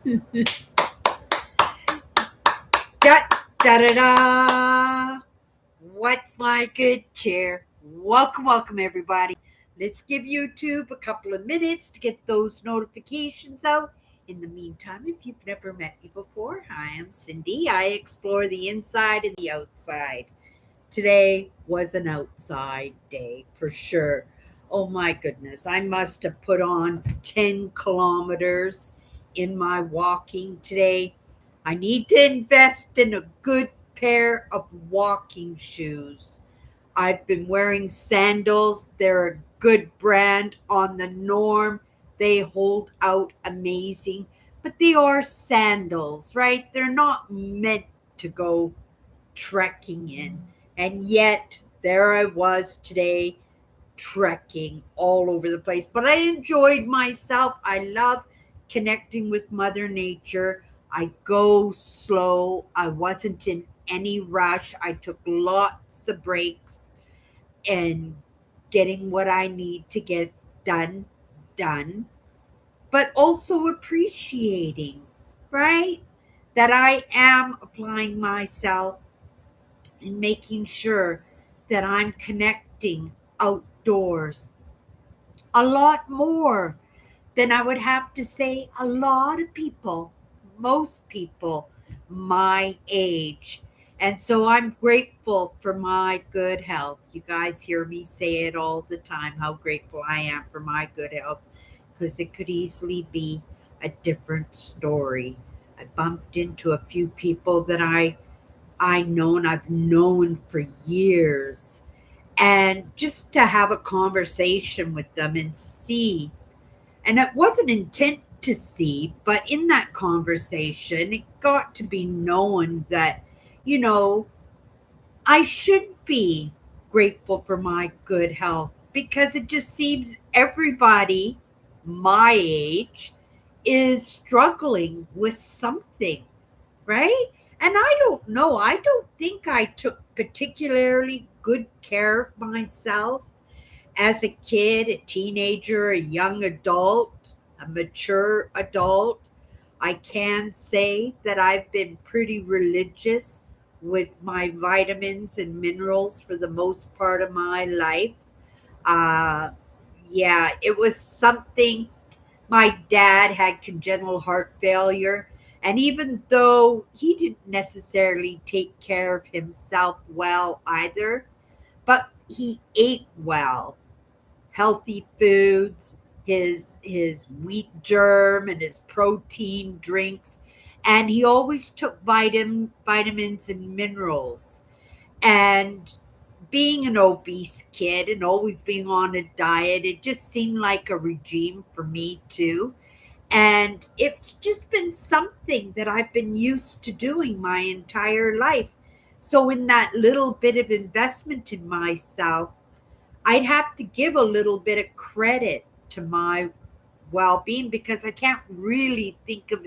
Da da da da. What's my good chair? Welcome, welcome, everybody. Let's give YouTube a couple of minutes to get those notifications out. In the meantime, if you've never met me before, hi, I'm Cindy. I explore the inside and the outside. Today was an outside day for sure. Oh my goodness, I must have put on 10 kilometers in my walking today. I need to invest in a good pair of walking shoes. I've been wearing sandals. They're a good brand on the norm. They hold out amazing, but they are sandals, right? They're not meant to go trekking in. And yet, there I was today trekking all over the place. But I enjoyed myself. I love connecting with Mother Nature. I go slow. I wasn't in any rush. I took lots of breaks and getting what I need to get done, but also appreciating, right? That I am applying myself and making sure that I'm connecting outdoors a lot more than I would have to say a lot of people, most people my age. And so I'm grateful for my good health. You guys hear me say it all the time how grateful I am for my good health because it could easily be a different story. I bumped into a few people that I've known for years. And just to have a conversation with them and see, and it wasn't intent to see, but in that conversation, it got to be known that, you know, I should be grateful for my good health because it just seems everybody my age is struggling with something, right? And I don't know. I don't think I took particularly good care of myself as a kid, a teenager, a young adult, a mature adult. I can say that I've been pretty religious with my vitamins and minerals for the most part of my life. Uh, yeah, it was something. My dad had congenital heart failure, and even though he didn't necessarily take care of himself well either, but he ate well, healthy foods, his wheat germ and his protein drinks, and he always took vitamins and minerals. And being an obese kid and always being on a diet, it just seemed like a regime for me too. And it's just been something that I've been used to doing my entire life. So, in that little bit of investment in myself, I'd have to give a little bit of credit to my well being because I can't really think of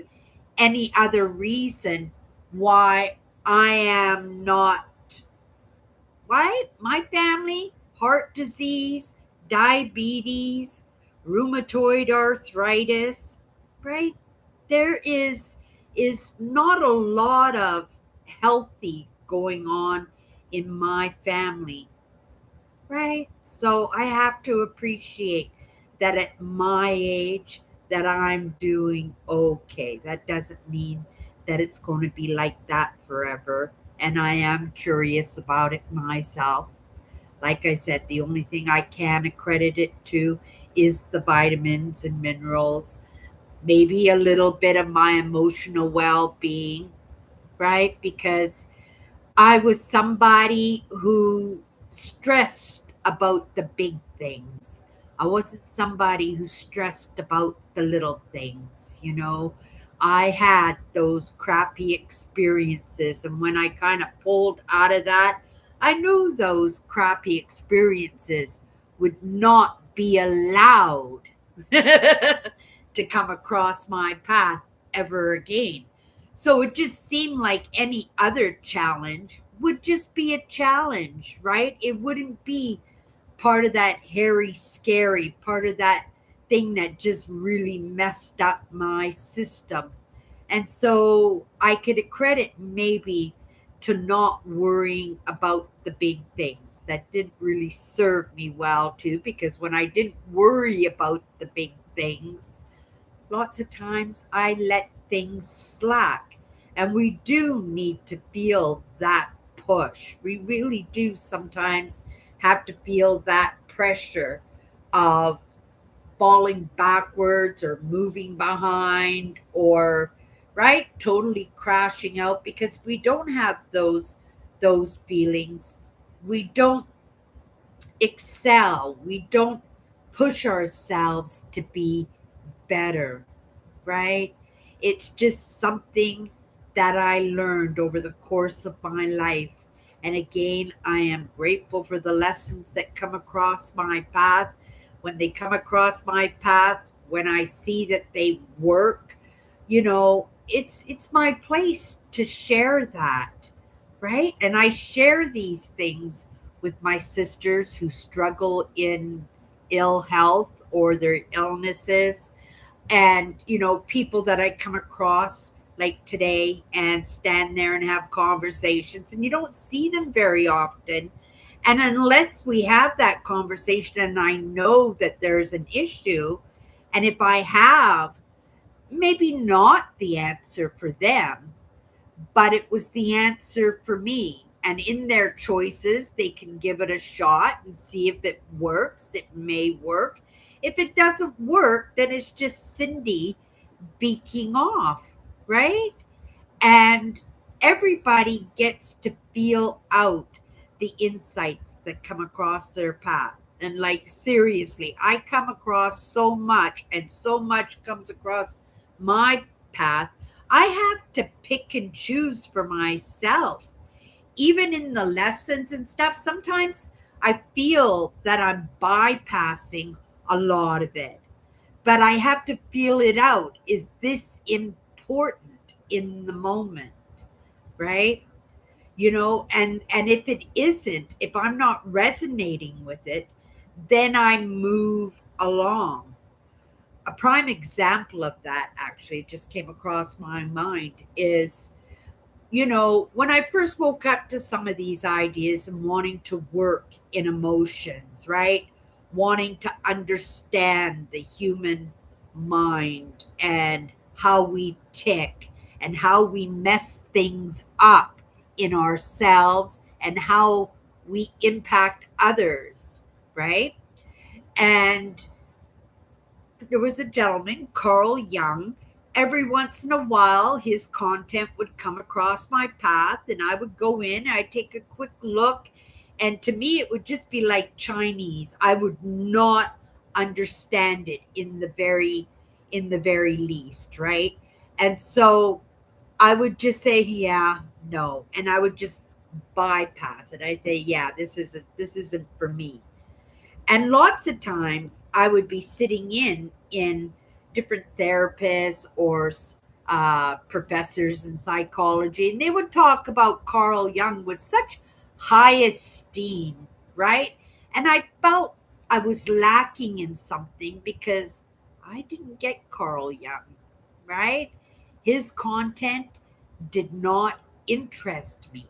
any other reason why I am not right? My family, heart disease, diabetes, rheumatoid arthritis, right? There is not a lot of healthy going on in my family, right? So I have to appreciate that at my age that I'm doing okay. That doesn't mean that it's going to be like that forever. And I am curious about it myself. Like I said, the only thing I can accredit it to is the vitamins and minerals, maybe a little bit of my emotional well being, right? Because I was somebody who stressed about the big things. I wasn't somebody who stressed about the little things, you know. I had those crappy experiences, and when I kind of pulled out of that, I knew those crappy experiences would not be allowed to come across my path ever again. So it just seemed like any other challenge would just be a challenge, right? It wouldn't be part of that hairy, scary, part of that thing that just really messed up my system. And so I could credit maybe to not worrying about the big things. That didn't really serve me well too, because when I didn't worry about the big things, lots of times I let things slack. And we do need to feel that push. We really do sometimes have to feel that pressure of falling backwards or moving behind or right totally crashing out, because if we don't have those feelings, we don't excel, we don't push ourselves to be better, right? It's just something that I learned over the course of my life. And again, I am grateful for the lessons that come across my path. When they come across my path, when I see that they work, it's my place to share that, right? And I share these things with my sisters who struggle in ill health or their illnesses, and people that I come across like today and stand there and have conversations, and you don't see them very often. And unless we have that conversation and I know that there's an issue, and if I have maybe not the answer for them, but it was the answer for me. And in their choices, they can give it a shot and see if it works. It may work. If it doesn't work, then it's just Cindy beaking off, right? And everybody gets to feel out the insights that come across their path. And like, seriously, I come across so much, and so much comes across my path. I have to pick and choose for myself. Even in the lessons and stuff, sometimes I feel that I'm bypassing a lot of it, but I have to feel it out. Is this important in the moment? Right? And if it isn't, if I'm not resonating with it, then I move along. A prime example of that actually just came across my mind is, when I first woke up to some of these ideas and wanting to work in emotions, right? Wanting to understand the human mind and how we tick and how we mess things up in ourselves and how we impact others, right? And there was a gentleman, Carl Jung. Every once in a while, his content would come across my path, and I would go in, I'd take a quick look, and to me, it would just be like Chinese. I would not understand it in the very least, right? And so I would just say, yeah, no, and I would just bypass it. I say, yeah, this isn't for me. And lots of times I would be sitting in different therapists or professors in psychology, and they would talk about Carl Jung with such high esteem, right? And I felt I was lacking in something because I didn't get Carl Jung, right? His content did not interest me.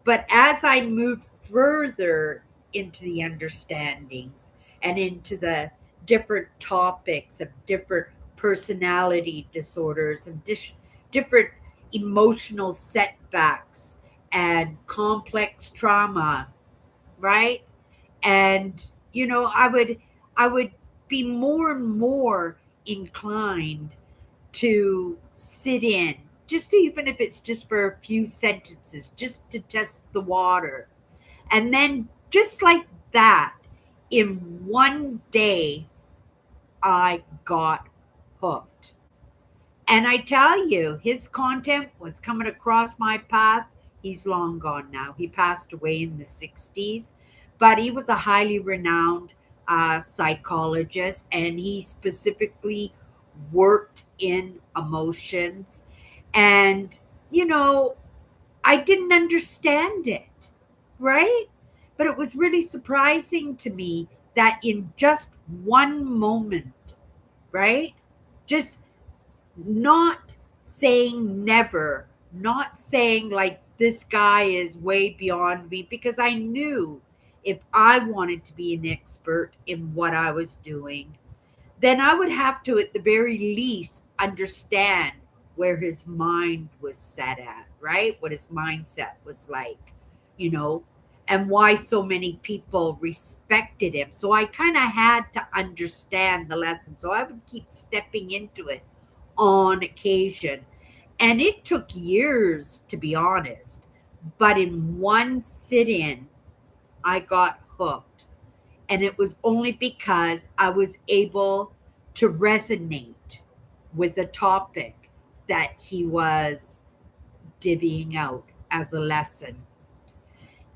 But as I moved further into the understandings and into the different topics of different personality disorders and different emotional setbacks and complex trauma, right? And I would be more and more inclined to sit in, just even if it's just for a few sentences, just to test the water. And then, just like that, in one day, I got hooked. And I tell you, his content was coming across my path. He's long gone now. He passed away in the 60s, but he was a highly renowned psychologist, and he specifically worked in emotions. And, you know, I didn't understand it, right? But it was really surprising to me that in just one moment, right? Just not saying never, not saying like this guy is way beyond me, because I knew if I wanted to be an expert in what I was doing, then I would have to, at the very least, understand where his mind was set at, right? What his mindset was like, you know, and why so many people respected him. So I kind of had to understand the lesson. So I would keep stepping into it on occasion. And it took years, to be honest. But in one sit in, I got hooked. And it was only because I was able to resonate with the topic that he was divvying out as a lesson.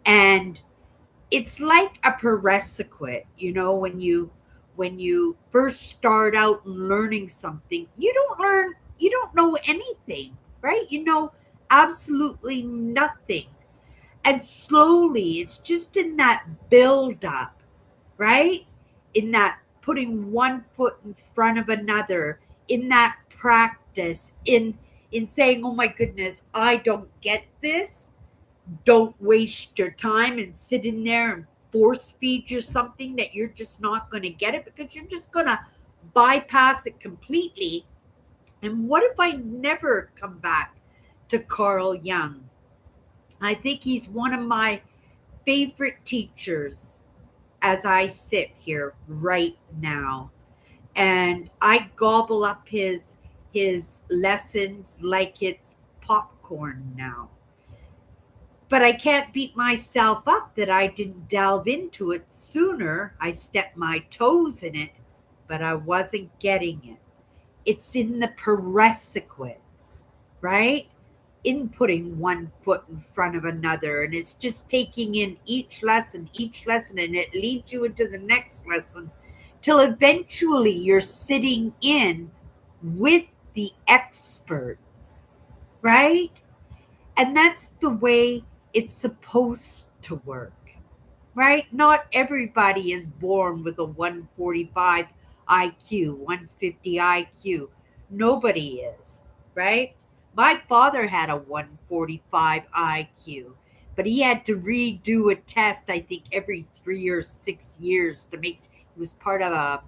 And it's like a prerequisite, when you first start out learning something, you don't know anything, right? You know absolutely nothing. And slowly, it's just in that build up, right? In that putting one foot in front of another, in that practice, in saying, "Oh my goodness, I don't get this." Don't waste your time and sit in there and force feed you something that you're just not going to get it, because you're just going to bypass it completely. And what if I never come back to Carl Jung? I think he's one of my favorite teachers as I sit here right now. And I gobble up his lessons like it's popcorn now. But I can't beat myself up that I didn't delve into it sooner. I stepped my toes in it, but I wasn't getting it. It's in the prerequisites, right? In putting one foot in front of another. And it's just taking in each lesson, and it leads you into the next lesson till eventually you're sitting in with the experts, right? And that's the way it's supposed to work, right? Not everybody is born with a 145 IQ, 150 IQ. Nobody is, right? My father had a 145 IQ, but he had to redo a test, I think, every 3 or 6 years to make. He was part of a,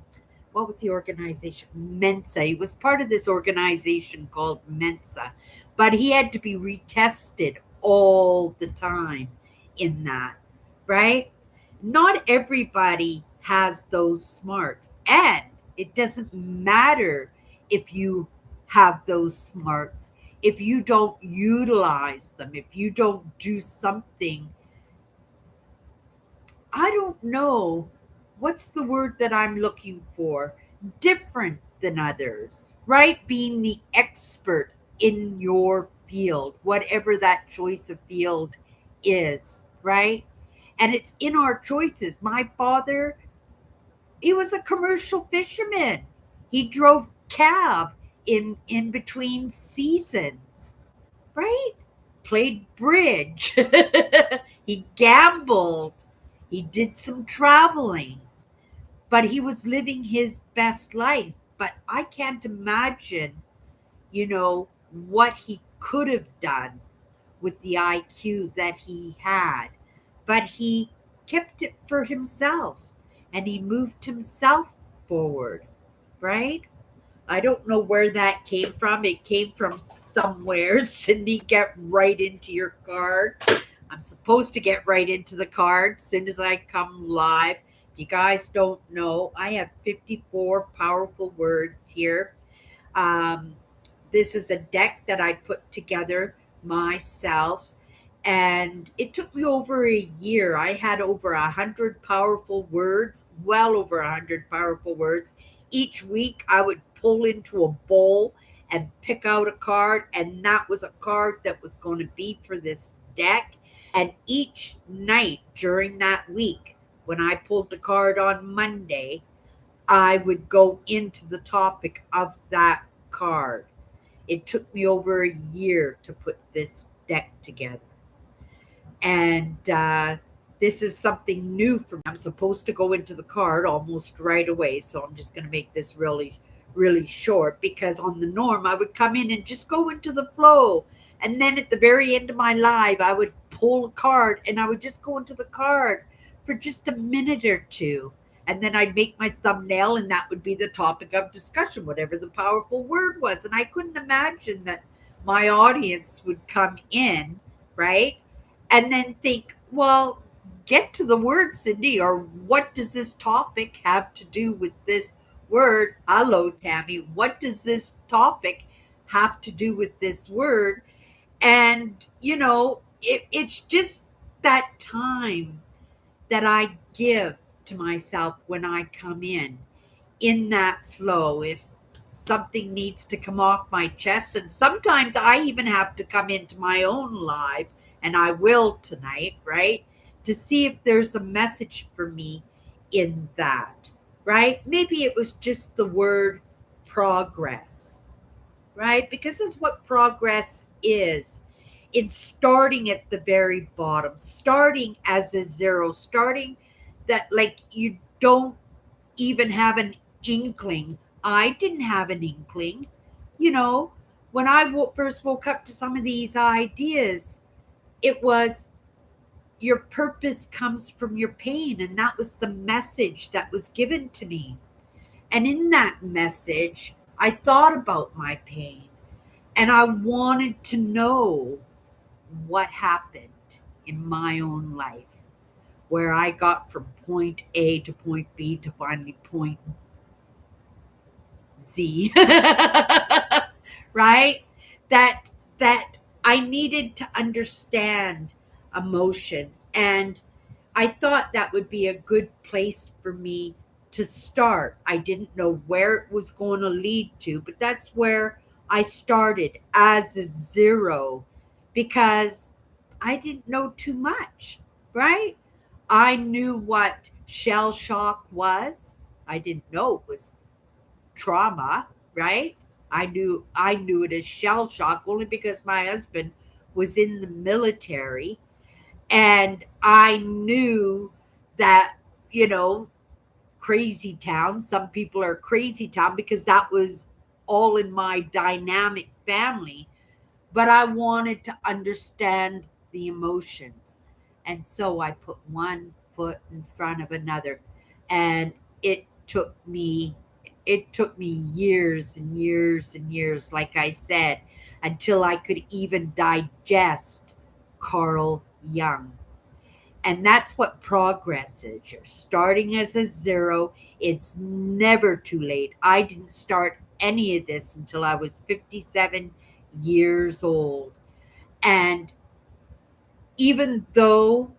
what was the organization? Mensa. He was part of this organization called Mensa, but he had to be retested all the time in that, right? Not everybody has those smarts. And it doesn't matter if you have those smarts, if you don't utilize them, if you don't do something. I don't know what's the word that I'm looking for, different than others, right? Being the expert in your field, whatever that choice of field is, right? And it's in our choices. My father, he was a commercial fisherman. He drove cab in between seasons, right? Played bridge. He gambled. He did some traveling, but he was living his best life. But I can't imagine, what he could have done with the IQ that he had. But he kept it for himself, and he moved himself forward, right? I don't know where that came from. It came from somewhere. Cindy, get right into your card. I'm supposed to get right into the card as soon as I come live. If you guys don't know, I have 54 powerful words here. Um, this is a deck that I put together myself, and it took me over a year. I had over 100 powerful words, well over 100 powerful words. Each week I would pull into a bowl and pick out a card, and that was a card that was going to be for this deck. And each night during that week, when I pulled the card on Monday, I would go into the topic of that card. It took me over a year to put this deck together. And this is something new for me. I'm supposed to go into the card almost right away, so I'm just going to make this really, really short, because on the norm, I would come in and just go into the flow. And then at the very end of my live, I would pull a card and I would just go into the card for just a minute or two. And then I'd make my thumbnail, and that would be the topic of discussion, whatever the powerful word was. And I couldn't imagine that my audience would come in, right? And then think, well, get to the word, Cindy, or what does this topic have to do with this word? Hello, Tammy. What does this topic have to do with this word? And, it's just that time that I give to myself when I come in that flow. If something needs to come off my chest, and sometimes I even have to come into my own live, and I will tonight, right? To see if there's a message for me in that, right? Maybe it was just the word progress, right? Because that's what progress is. It's starting at the very bottom, starting as a zero, starting that like you don't even have an inkling. I didn't have an inkling. You know, when I first woke up to some of these ideas, it was your purpose comes from your pain. And that was the message that was given to me. And in that message, I thought about my pain and I wanted to know what happened in my own life where I got from point A to point B to finally point Z. Right? That I needed to understand emotions, and I thought that would be a good place for me to start. I didn't know where it was going to lead to, but that's where I started as a zero because I didn't know too much, right? I knew what shell shock was. I didn't know it was trauma, right? I knew it as shell shock only because my husband was in the military, and I knew that, crazy town, some people are crazy town because that was all in my dynamic family, but I wanted to understand the emotions. And so I put one foot in front of another. And it took me it took me years and years and years, like I said, until I could even digest Carl Jung. And that's what progress is. You're starting as a zero. It's never too late. I didn't start any of this until I was 57 years old. And even though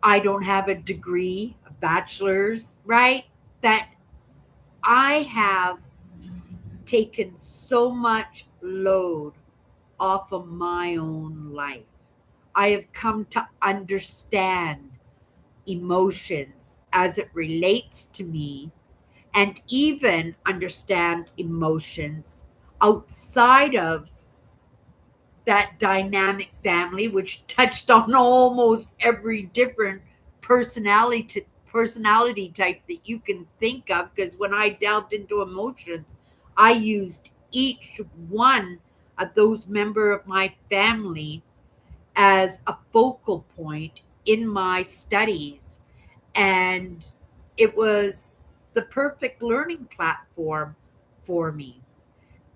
I don't have a degree, a bachelor's, right? That I have taken so much load off of my own life. I have come to understand emotions as it relates to me, and even understand emotions outside of that dynamic family, which touched on almost every different personality type that you can think of. Because when I delved into emotions, I used each one of those member of my family as a focal point in my studies, and it was the perfect learning platform for me.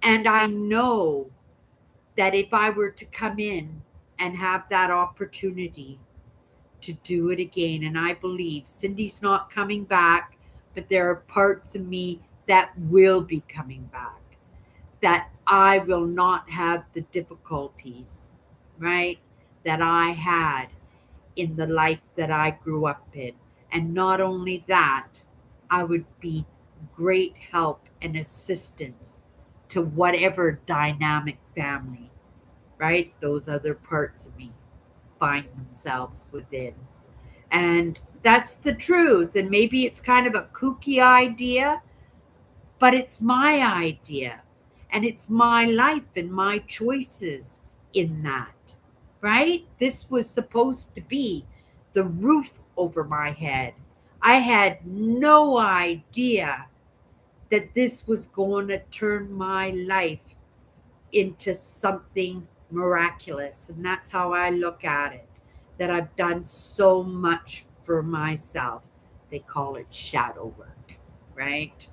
And I know that if I were to come in and have that opportunity to do it again, and I believe Cindy's not coming back, but there are parts of me that will be coming back, that I will not have the difficulties, right, that I had in the life that I grew up in. And not only that, I would be great help and assistance to whatever dynamic family, right, those other parts of me find themselves within. And that's the truth. And maybe it's kind of a kooky idea, but it's my idea. And it's my life and my choices in that, right? This was supposed to be the roof over my head. I had no idea that this was going to turn my life into something miraculous. And that's how I look at it, that I've done so much for myself. They call it shadow work, right?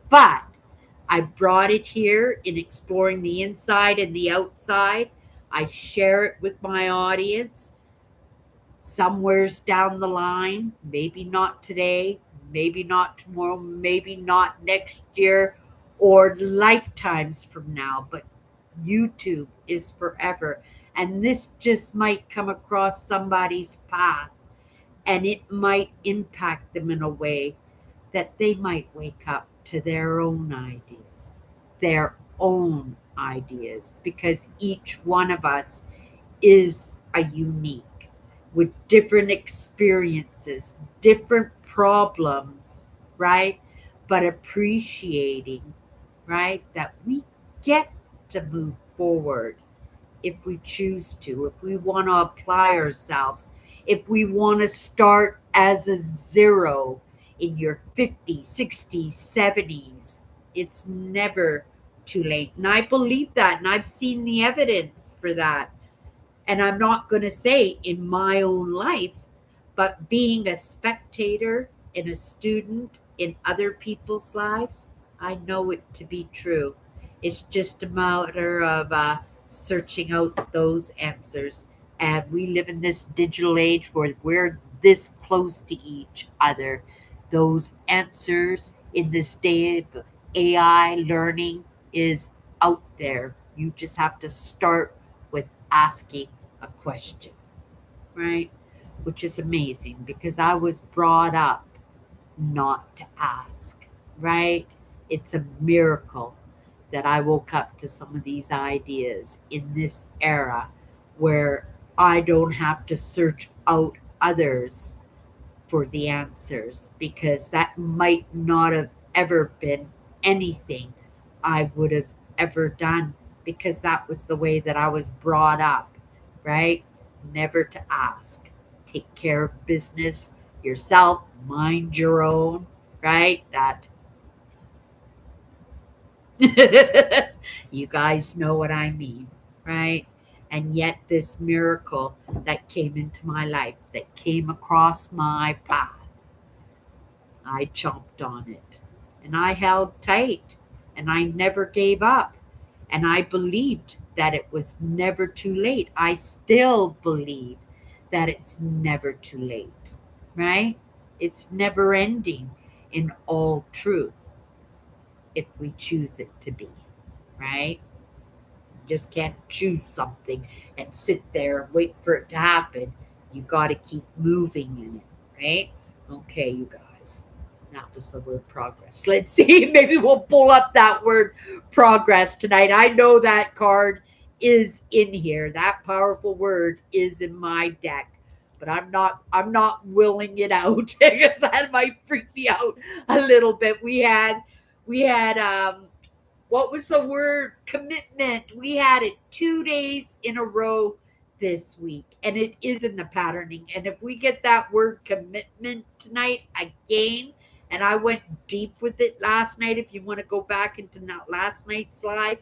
But I brought it here in exploring the inside and the outside. I share it with my audience somewheres down the line, maybe not today, maybe not tomorrow, maybe not next year or lifetimes from now, but YouTube is forever. And this just might come across somebody's path and it might impact them in a way that they might wake up to their own ideas, because each one of us is a unique with different experiences, different problems, right? But appreciating, right, that we get to move forward if we choose to, if we want to apply ourselves, if we want to start as a zero in your 50s, 60s, 70s. It's never too late. And I believe that. And I've seen the evidence for that. And I'm not going to say in my own life, but being a spectator and a student in other people's lives, I know it to be true. It's just a matter of searching out those answers. And we live in this digital age where we're this close to each other. Those answers in this day of AI learning is out there. You just have to start with asking a question, right? Which is amazing because I was brought up not to ask, right? It's a miracle that I woke up to some of these ideas in this era where I don't have to search out others for the answers, because that might not have ever been anything I would have ever done, because that was the way that I was brought up, right? Never to ask. Take care of business yourself, mind your own, right? That you guys know what I mean, right? And yet, this miracle that came into my life, that came across my path, I chomped on it and I held tight and I never gave up. And I believed that it was never too late. I still believe that it's never too late, right? It's never ending in all truth if we choose it to be, right? Just can't choose something and sit there and wait for it to happen. You got to keep moving in it, right? Okay, you guys. That was the word progress. Let's see. Maybe we'll pull up that word progress tonight. I know that card is in here. That powerful word is in my deck. But I'm not willing it out because that might freak me out a little bit. We had what was the word? Commitment. We had it 2 days in a row this week, and it is in the patterning. And if we get that word commitment tonight again, and I went deep with it last night, if you want to go back into last night's live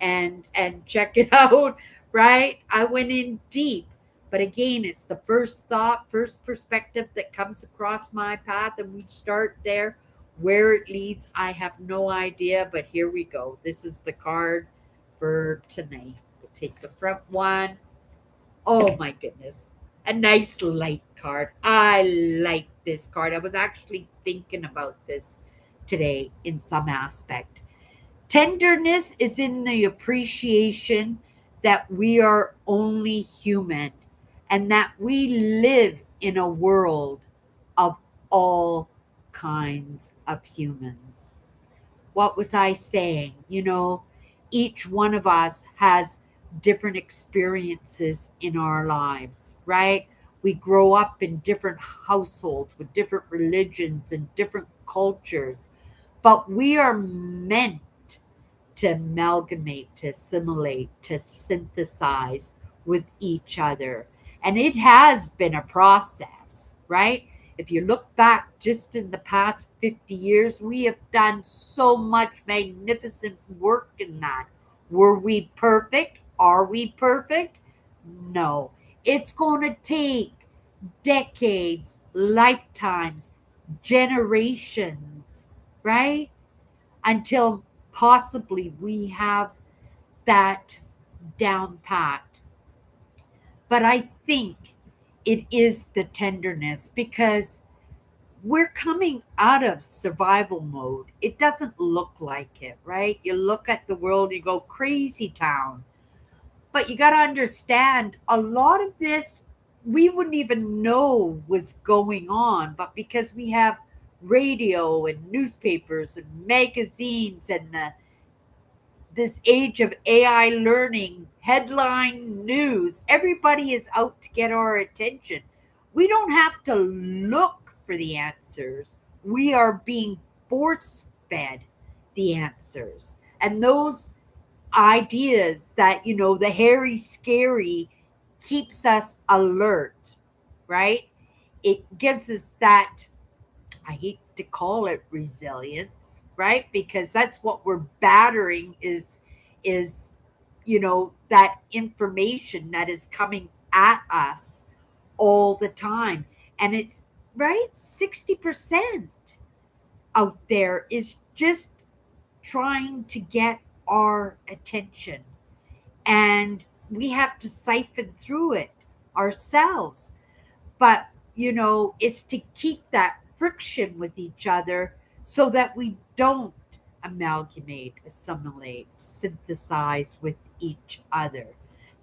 and check it out, right? I went in deep. But again, it's the first thought, first perspective that comes across my path, and we start there. Where it leads, I have no idea, but here we go. This is the card for tonight. We'll take the front one. Oh my goodness. A nice light card. I like this card. I was actually thinking about this today in some aspect. Tenderness is in the appreciation that we are only human and that we live in a world of all kinds of humans. What was I saying? Each one of us has different experiences in our lives, right? We grow up in different households with different religions and different cultures, but we are meant to amalgamate, to assimilate, to synthesize with each other. And it has been a process, right? If you look back just in the past 50 years, we have done so much magnificent work in that. Were we perfect? Are we perfect? No. It's going to take decades, lifetimes, generations, right? Until possibly we have that down pat. But I think it is the tenderness because we're coming out of survival mode. It doesn't look like it, right? You look at the world, you go crazy town. But you got to understand a lot of this we wouldn't even know was going on, but because we have radio and newspapers and magazines and this age of AI learning, headline news, everybody is out to get our attention. We don't have to look for the answers. We are being force fed the answers. And those ideas that, the hairy, scary keeps us alert, right? It gives us that, I hate to call it resilience, right? Because that's what we're battering is that information that is coming at us all the time. And it's right 60% out there is just trying to get our attention. And we have to siphon through it ourselves. But, it's to keep that friction with each other so that we don't amalgamate, assimilate, synthesize with each other.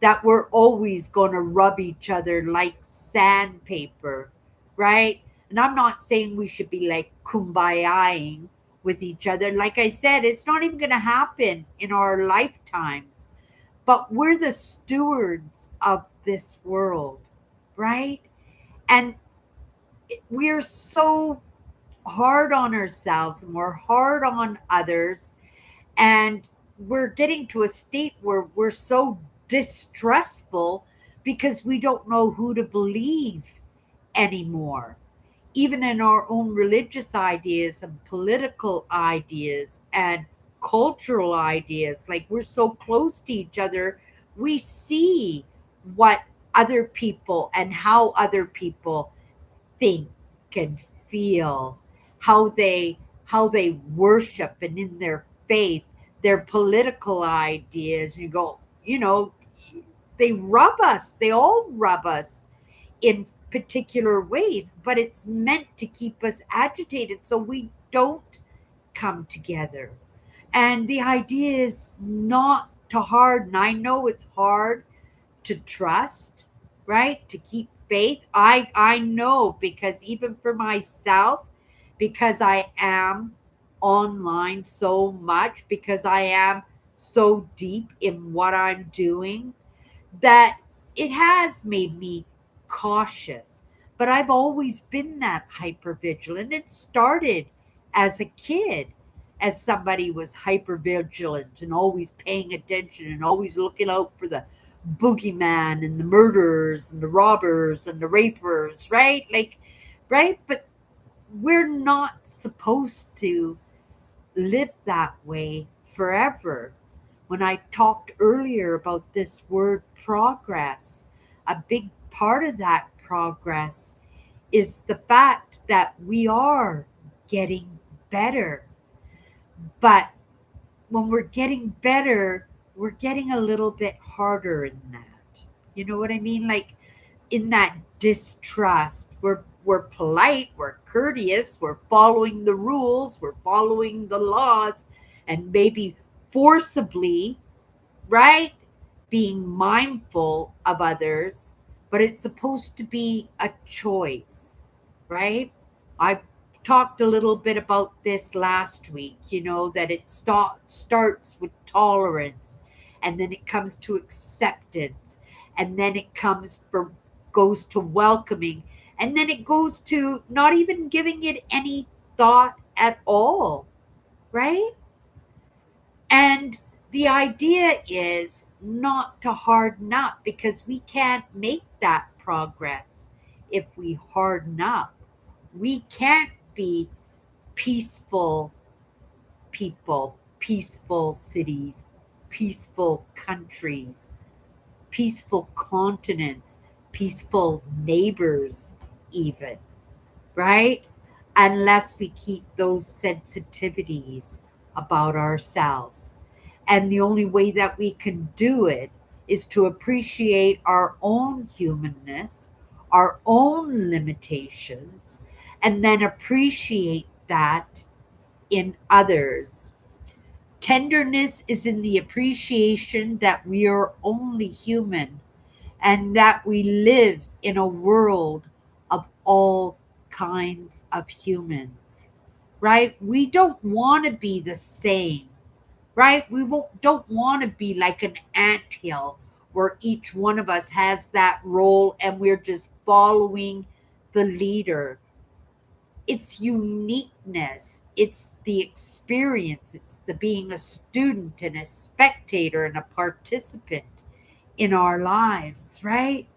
That we're always going to rub each other like sandpaper, right? And I'm not saying we should be like kumbayaing with each other. Like I said, it's not even going to happen in our lifetimes. But we're the stewards of this world, right? And we're so hard on ourselves and we're hard on others. And we're getting to a state where we're so distrustful because we don't know who to believe anymore. Even in our own religious ideas and political ideas and cultural ideas, like we're so close to each other, we see what other people and how other people think and feel, how they worship and in their faith, their political ideas. You go, they rub us. They all rub us in particular ways, but it's meant to keep us agitated so we don't come together. And the idea is not to harden. I know it's hard to trust, right? To keep faith. I know because even for myself, because I am online so much, because I am so deep in what I'm doing, that it has made me cautious. But I've always been that hyper vigilant. It started as a kid as somebody was hyper vigilant and always paying attention and always looking out for the boogeyman and the murderers and the robbers and the rapers, right? Like, right? But we're not supposed to live that way forever. When I talked earlier about this word progress, a big part of that progress is the fact that we are getting better. But when we're getting better, we're getting a little bit harder in that. You know what I mean? Like in that distrust. We're polite, we're courteous, we're following the rules, we're following the laws, and maybe forcibly, right? Being mindful of others, but it's supposed to be a choice, right? I talked a little bit about this last week, that it starts with tolerance and then it comes to acceptance and then it goes to welcoming and then it goes to not even giving it any thought at all, right? And the idea is not to harden up because we can't make that progress if we harden up. We can't be peaceful people, peaceful cities, peaceful countries, peaceful continents, peaceful neighbors, even, right? Unless we keep those sensitivities about ourselves. And the only way that we can do it is to appreciate our own humanness, our own limitations, and then appreciate that in others. Tenderness is in the appreciation that we are only human and that we live in a world of all kinds of humans, right? We don't want to be the same, right? Don't want to be like an anthill where each one of us has that role and we're just following the leader. It's uniqueness, it's the experience, it's the being a student and a spectator and a participant in our lives, right?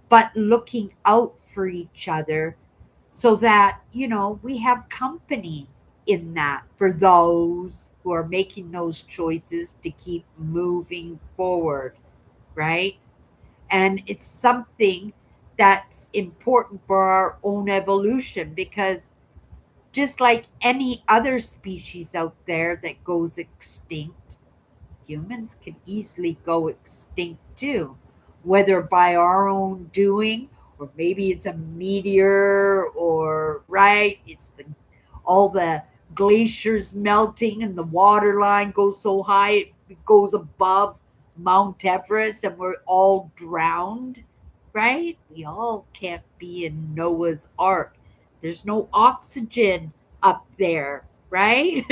But looking out for each other so that, we have company in that for those who are making those choices to keep moving forward, right? And it's something that's important for our own evolution because just like any other species out there that goes extinct, humans can easily go extinct too, whether by our own doing or maybe it's a meteor or right, it's the all the glaciers melting and the water line goes so high it goes above Mount Everest and we're all drowned, right? We all can't be in Noah's Ark. There's no oxygen up there, right?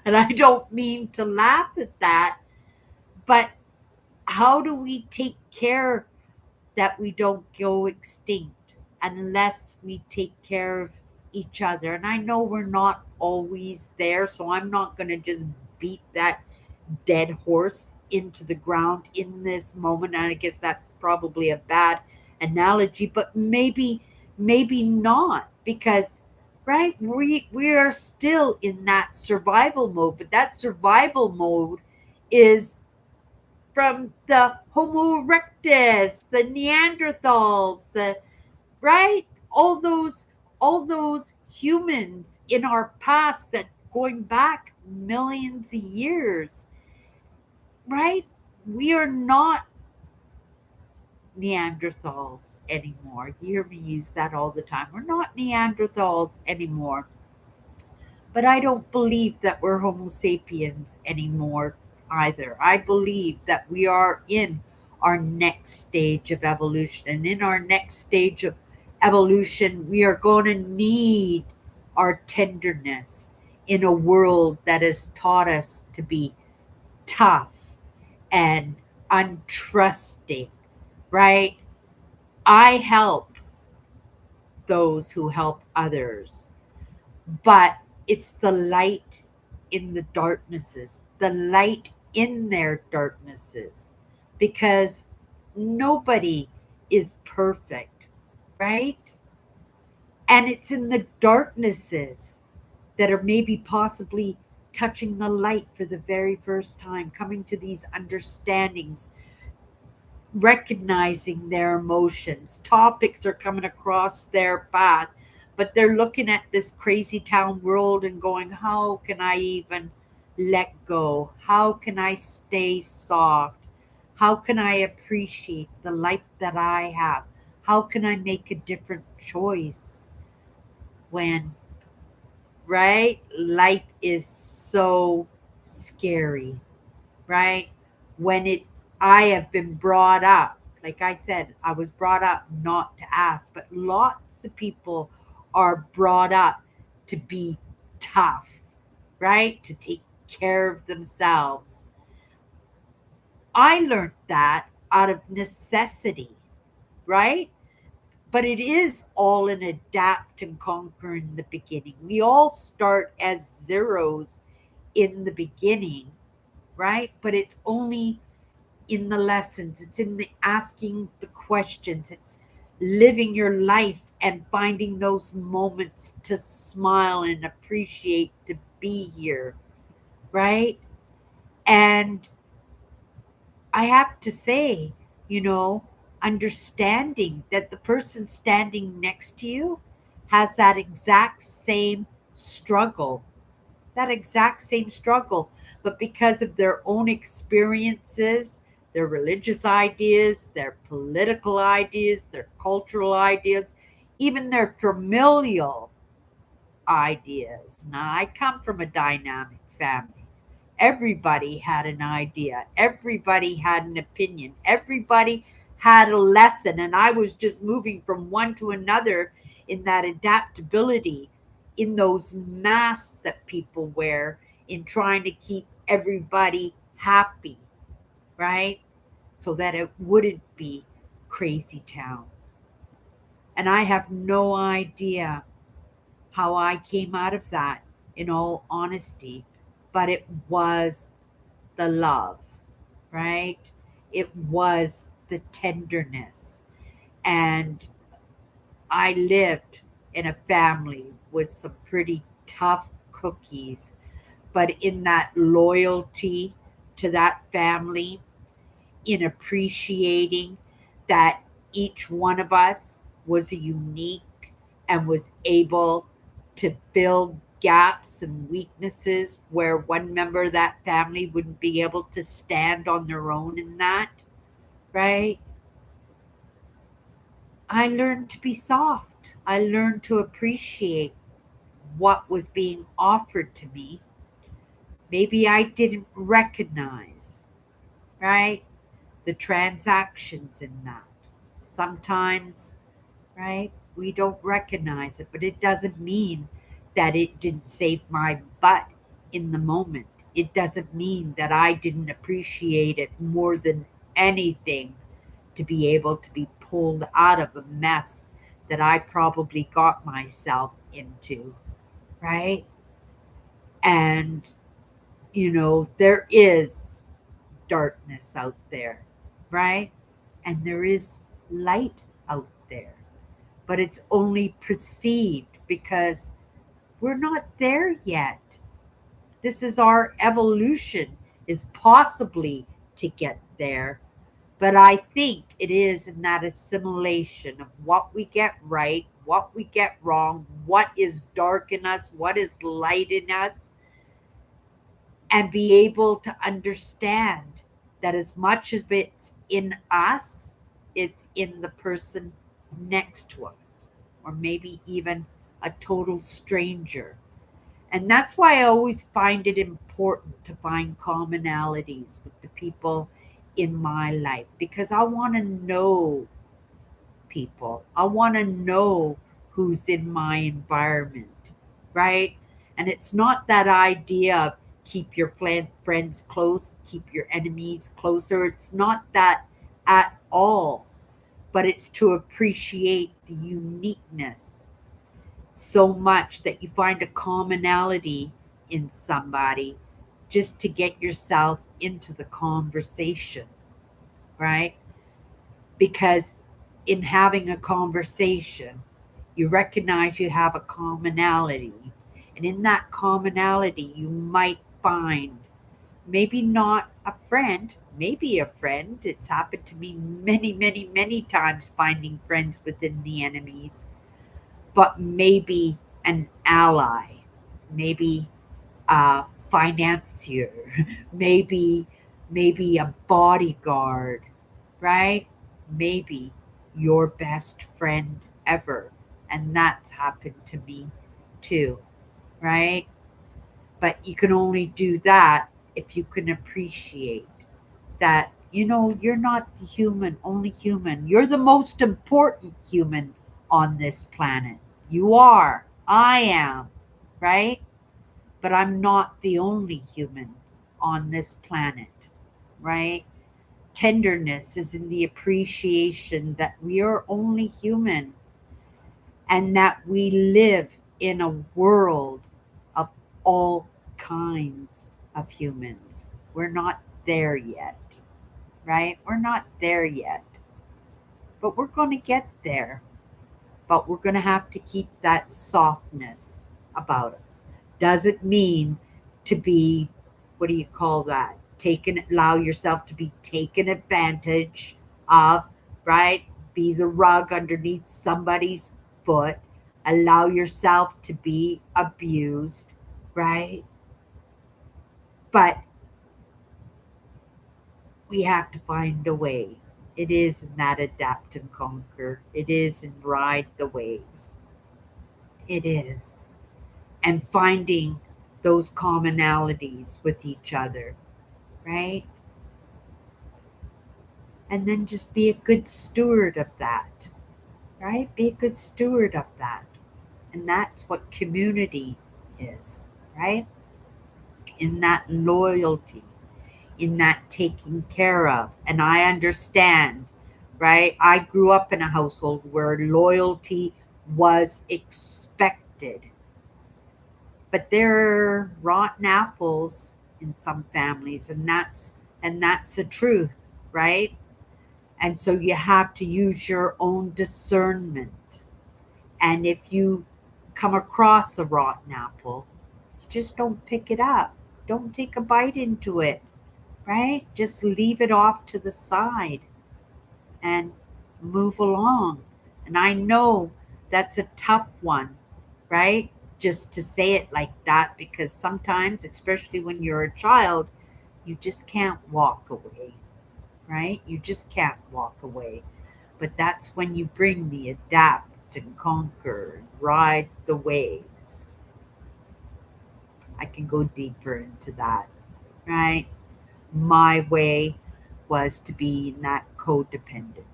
And I don't mean to laugh at that, but how do we take care that we don't go extinct unless we take care of each other? And I know we're not always there, so I'm not going to just beat that dead horse into the ground in this moment. And I guess that's probably a bad analogy, but maybe not because right we are still in that survival mode, but that survival mode is from the Homo erectus, the Neanderthals, the right, all those humans in our past that going back millions of years, right? We are not Neanderthals anymore. You hear me use that all the time. We're not Neanderthals anymore. But I don't believe that we're Homo sapiens anymore either. I believe that we are in our next stage of evolution. And in our next stage of evolution, we are going to need our tenderness in a world that has taught us to be tough and untrusting, right? I help those who help others, but it's the light in the darknesses, the light in their darknesses, because nobody is perfect, right? And it's in the darknesses that are maybe possibly touching the light for the very first time, coming to these understandings, recognizing their emotions. Topics are coming across their path, but they're looking at this crazy town world and going, how can I even let go? How can I stay soft? How can I appreciate the life that I have? How can I make a different choice when, right? Life is so scary, right? When it, I have been brought up, like I said, I was brought up not to ask, but lots of people are brought up to be tough, right? To take care of themselves. I learned that out of necessity, right? But it is all an adapt and conquer in the beginning. We all start as zeros in the beginning, right? But it's only in the lessons, it's in the asking the questions, it's living your life and finding those moments to smile and appreciate to be here, right? And I have to say, you know, understanding that the person standing next to you has that exact same struggle, that exact same struggle, but because of their own experiences, their religious ideas, their political ideas, their cultural ideas, even their familial ideas. Now, I come from a dynamic family. Everybody had an idea, everybody had an opinion, everybody had a lesson, and I was just moving from one to another in that adaptability, in those masks that people wear, in trying to keep everybody happy, right? So that it wouldn't be crazy town. And I have no idea how I came out of that, in all honesty, but it was the love, right? It was the tenderness. And I lived in a family with some pretty tough cookies, but in that loyalty to that family, in appreciating that each one of us was unique and was able to build gaps and weaknesses where one member of that family wouldn't be able to stand on their own in that, right? I learned to be soft. I learned to appreciate what was being offered to me. Maybe I didn't recognize, right? The transactions in that. Sometimes, right, we don't recognize it, but it doesn't mean that it didn't save my butt in the moment. It doesn't mean that I didn't appreciate it more than anything to be able to be pulled out of a mess that I probably got myself into, right? And, there is darkness out there, right? And there is light out there, but it's only perceived because we're not there yet. This is our evolution, is possibly to get there. But I think it is in that assimilation of what we get right, what we get wrong, what is dark in us, what is light in us, and be able to understand that as much as it's in us, it's in the person next to us, or maybe even a total stranger. And that's why I always find it important to find commonalities with the people in my life, because I want to know people. I want to know who's in my environment, right? And it's not that idea of keep your friends close, keep your enemies closer. It's not that at all, but it's to appreciate the uniqueness so much that you find a commonality in somebody just to get yourself into the conversation, right? Because in having a conversation, you recognize you have a commonality. And in that commonality, you might find maybe not a friend, maybe a friend. It's happened to me many, many, many times finding friends within the enemies, but maybe an ally, maybe a financier, maybe maybe a bodyguard, right? Maybe your best friend ever. And that's happened to me too, right? But you can only do that if you can appreciate that, you're not the human, only human. You're the most important human on this planet. You are. I am, right? But I'm not the only human on this planet, right? Tenderness is in the appreciation that we are only human and that we live in a world of all kinds of humans. We're not there yet, right? We're not there yet, but we're going to get there. but we're going to have to keep that softness about us. Doesn't mean to be, what do you call that? Allow yourself to be taken advantage of, right? Be the rug underneath somebody's foot. Allow yourself to be abused, right? But we have to find a way. It is in that adapt and conquer. It is in ride the waves. It is. And finding those commonalities with each other, right? And then just be a good steward of that, right? Be a good steward of that. And that's what community is, right? In that loyalty, in that taking care of. And I understand, right? I grew up in a household where loyalty was expected. But there are rotten apples in some families, and that's the truth, right? And so you have to use your own discernment. And if you come across a rotten apple, just don't pick it up. Don't take a bite into it, right? Just leave it off to the side and move along. And I know that's a tough one, right? Just to say it like that, because sometimes, especially when you're a child, you just can't walk away, right? You just can't walk away. But that's when you bring the adapt and conquer, ride the waves. I can go deeper into that, right? My way was to be not codependent,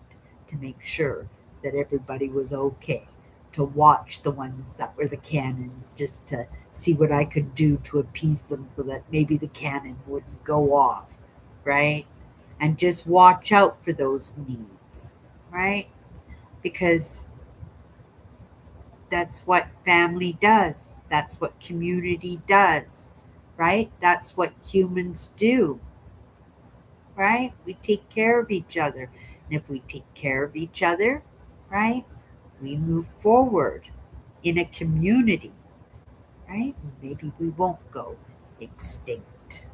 to make sure that everybody was okay, to watch the ones that were the cannons, just to see what I could do to appease them so that maybe the cannon wouldn't go off, right? And just watch out for those needs, right? Because that's what family does, that's what community does, right? That's what humans do, right? We take care of each other. And if we take care of each other, right, we move forward in a community, right? Maybe we won't go extinct,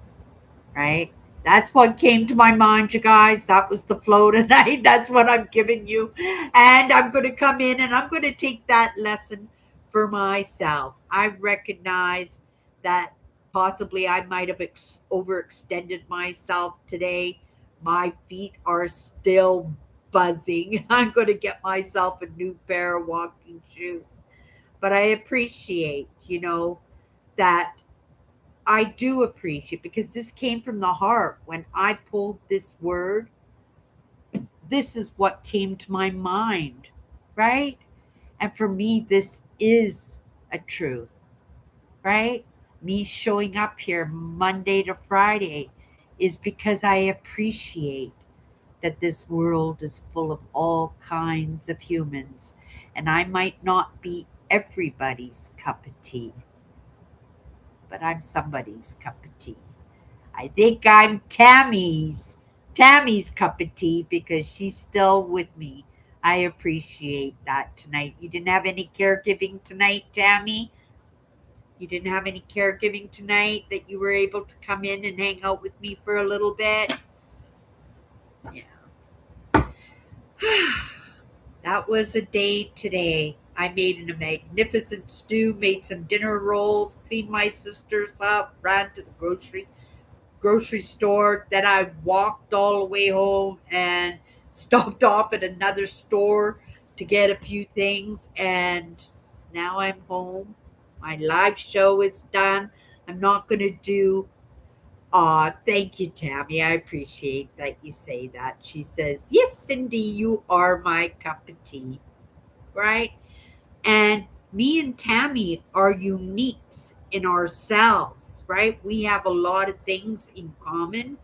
right? That's what came to my mind, you guys. That was the flow tonight. That's what I'm giving you. And I'm going to come in and I'm going to take that lesson for myself. I recognize that possibly I might have overextended myself today. My feet are still buzzing. I'm going to get myself a new pair of walking shoes. But I appreciate, that I do appreciate, because this came from the heart. When I pulled this word, this is what came to my mind, right? And for me, this is a truth, right? Me showing up here Monday to Friday is because I appreciate that this world is full of all kinds of humans, and I might not be everybody's cup of tea, but I'm somebody's cup of tea. I think I'm Tammy's cup of tea because she's still with me. I appreciate that tonight. You didn't have any caregiving tonight, Tammy? You didn't have any caregiving tonight that you were able to come in and hang out with me for a little bit? Yeah. That was a day today. I made a magnificent stew, made some dinner rolls, cleaned my sisters up, ran to the grocery store. Then I walked all the way home and stopped off at another store to get a few things. And now I'm home. My live show is done. I'm not going to do. Thank you, Tammy. I appreciate that you say that. She says, "Yes, Cindy, you are my cup of tea," right? And me and Tammy are uniques in ourselves, right? We have a lot of things in common,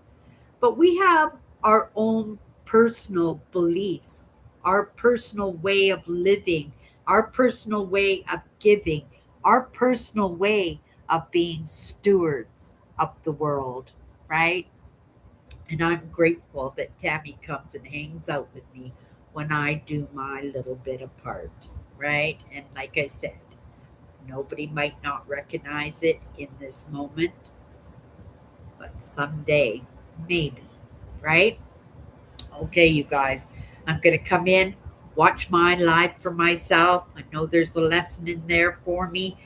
but we have our own personal beliefs, our personal way of living, our personal way of giving, our personal way of being stewards of the world, right? And I'm grateful that Tammy comes and hangs out with me when I do my little bit of part. right? And like I said, nobody might not recognize it in this moment, but someday, maybe, right? Okay, you guys, I'm going to come in, watch my live for myself. I know there's a lesson in there for me.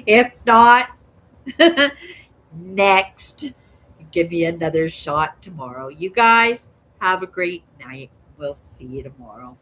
If not, next, give me another shot tomorrow. You guys have a great night. We'll see you tomorrow.